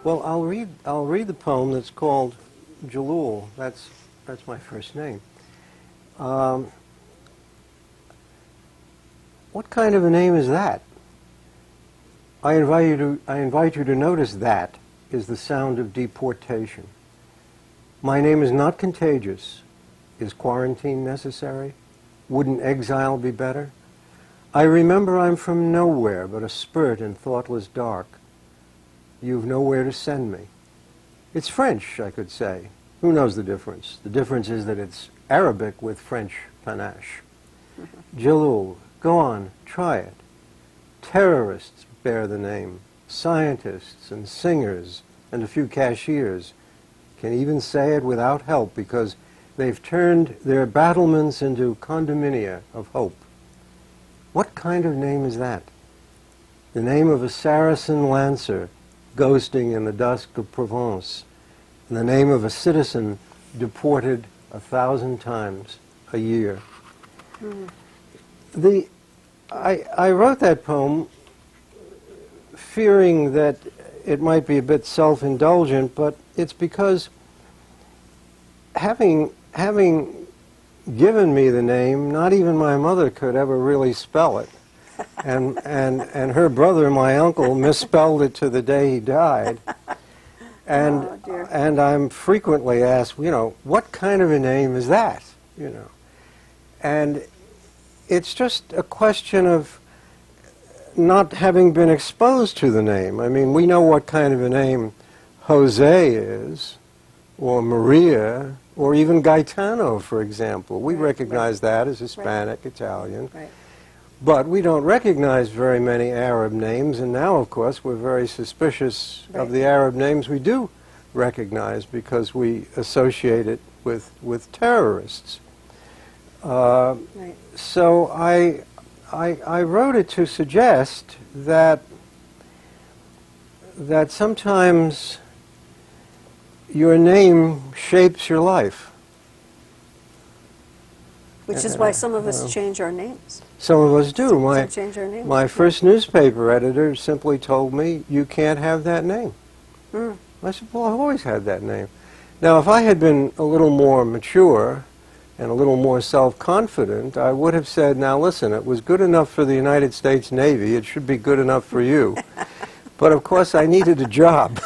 Well, I'll read the poem that's called Djelloul. That's my first name. What kind of a name is that? I invite you to notice that is the sound of deportation. My name is not contagious. Is quarantine necessary? Wouldn't exile be better? I remember I'm from nowhere but a spurt in thoughtless dark. You've nowhere to send me. It's French, I could say. Who knows the difference? The difference is that it's Arabic with French panache. Djelloul, go on, try it. Terrorists bear the name. Scientists and singers and a few cashiers can even say it without help because they've turned their battlements into condominia of hope. What kind of name is that? The name of a Saracen lancer ghosting in the dusk of Provence, and the name of a citizen deported 1,000 times a year. I wrote that poem fearing that it might be a bit self-indulgent, but it's because having given me the name, not even my mother could ever really spell it. And her brother, my uncle, misspelled it to the day he died. And, oh, dear. And I'm frequently asked, you know, what kind of a name is that? You know, and it's just a question of not having been exposed to the name. I mean, we know what kind of a name Jose is, or Maria, or even Gaetano, for example. We recognize that as Hispanic, Italian. Right. But we don't recognize very many Arab names, and now, of course, we're very suspicious of the Arab names we do recognize because we associate it with terrorists. So I wrote it to suggest that sometimes your name shapes your life. Which is why some of us change our names. Some of us do. Change our names. My first newspaper editor simply told me, you can't have that name. I said, well, I've always had that name. Now, if I had been a little more mature and a little more self-confident, I would have said, now listen, it was good enough for the United States Navy, it should be good enough for you. But of course I needed a job.